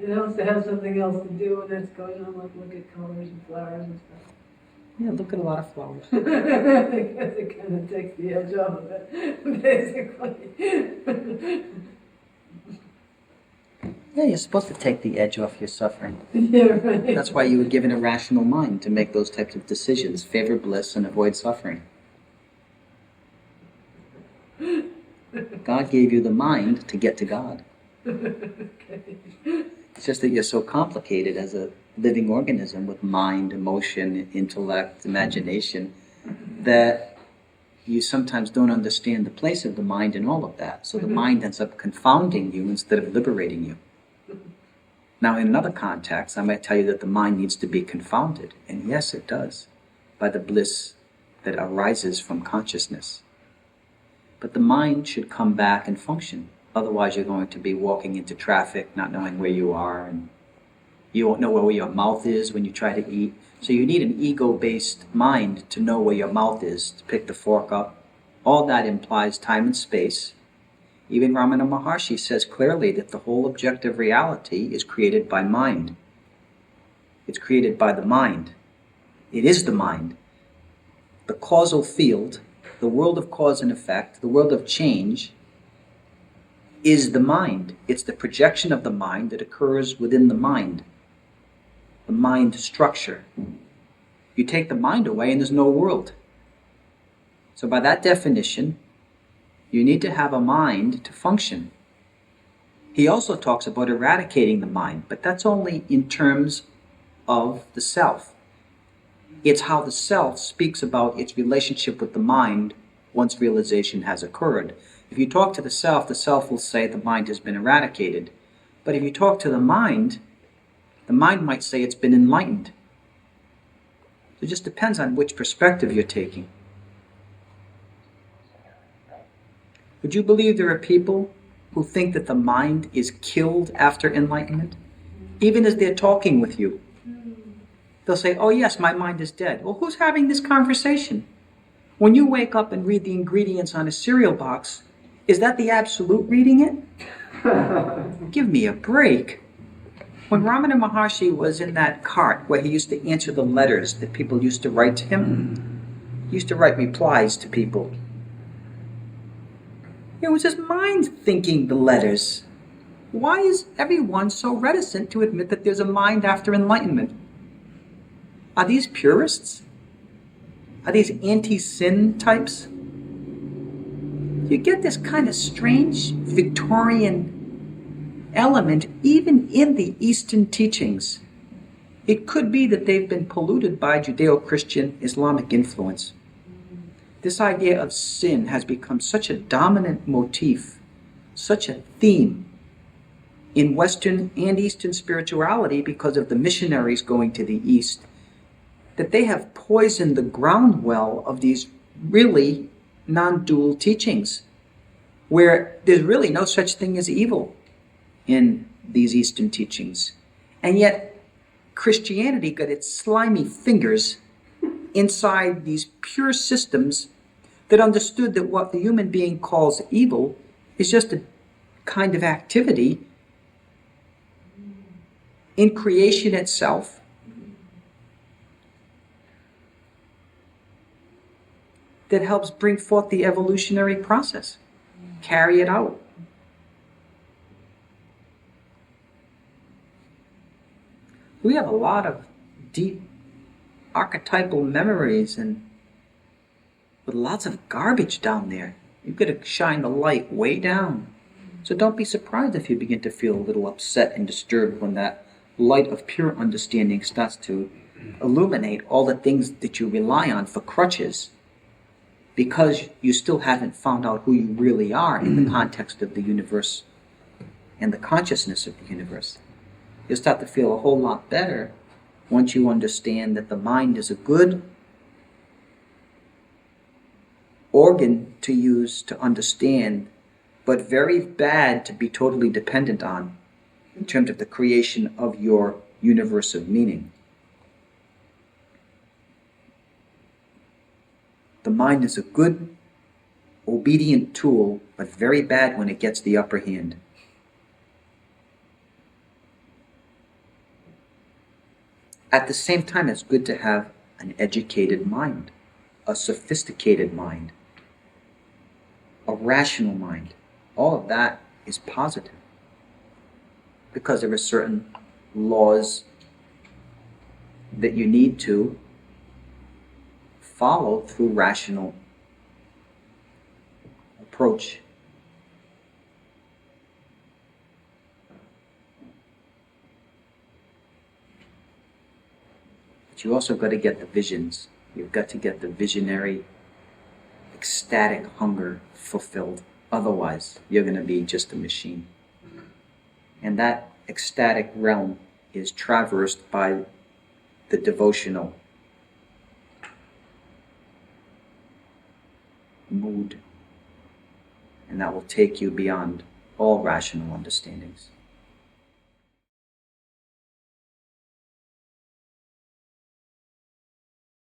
It wants to have something else to do when that's going on, like look at colors and flowers and stuff. Yeah, look at a lot of flowers. Because it kind of takes the edge off of it, basically. Yeah, you're supposed to take the edge off your suffering. Yeah, right. That's why you were given a rational mind to make those types of decisions, favor bliss and avoid suffering. God gave you the mind to get to God. Okay. It's just that you're so complicated as a living organism with mind, emotion, intellect, imagination, that you sometimes don't understand the place of the mind in all of that. So the mind ends up confounding you instead of liberating you. Now, in another context, I might tell you that the mind needs to be confounded. And yes, it does, by the bliss that arises from consciousness. But the mind should come back and function. Otherwise, you're going to be walking into traffic, not knowing where you are, and you won't know where your mouth is when you try to eat. So you need an ego-based mind to know where your mouth is, to pick the fork up. All that implies time and space. Even Ramana Maharshi says clearly that the whole objective reality is created by mind. It's created by the mind. It is the mind. The causal field, the world of cause and effect, the world of change, is the mind. It's the projection of the mind that occurs within the mind structure. You take the mind away and there's no world. So by that definition, you need to have a mind to function. He also talks about eradicating the mind, but that's only in terms of the self. It's how the self speaks about its relationship with the mind once realization has occurred. If you talk to the self will say the mind has been eradicated. But if you talk to the mind might say it's been enlightened. It just depends on which perspective you're taking. Would you believe there are people who think that the mind is killed after enlightenment? Even as they're talking with you. They'll say, oh yes, my mind is dead. Well, who's having this conversation? When you wake up and read the ingredients on a cereal box, is that the absolute reading it? Give me a break. When Ramana Maharshi was in that cart where he used to answer the letters that people used to write to him, he used to write replies to people. It was his mind thinking the letters. Why is everyone so reticent to admit that there's a mind after enlightenment? Are these purists? Are these anti-sin types? You get this kind of strange Victorian element even in the Eastern teachings. It could be that they've been polluted by Judeo-Christian Islamic influence. This idea of sin has become such a dominant motif, such a theme in Western and Eastern spirituality because of the missionaries going to the East, that they have poisoned the ground well of these really non-dual teachings, where there's really no such thing as evil in these Eastern teachings. And yet, Christianity got its slimy fingers inside these pure systems that understood that what the human being calls evil is just a kind of activity in creation itself. That helps bring forth the evolutionary process, carry it out. We have a lot of deep archetypal memories and with lots of garbage down there. You've got to shine the light way down. So don't be surprised if you begin to feel a little upset and disturbed when that light of pure understanding starts to illuminate all the things that you rely on for crutches, because you still haven't found out who you really are in the context of the universe and the consciousness of the universe. You'll start to feel a whole lot better once you understand that the mind is a good organ to use to understand, but very bad to be totally dependent on in terms of the creation of your universe of meaning. The mind is a good, obedient tool, but very bad when it gets the upper hand. At the same time, it's good to have an educated mind, a sophisticated mind, a rational mind. All of that is positive because there are certain laws that you need to follow through rational approach. But you also got to get the visions. You've got to get the visionary, ecstatic hunger fulfilled. Otherwise, you're going to be just a machine. And that ecstatic realm is traversed by the devotional mood. And that will take you beyond all rational understandings.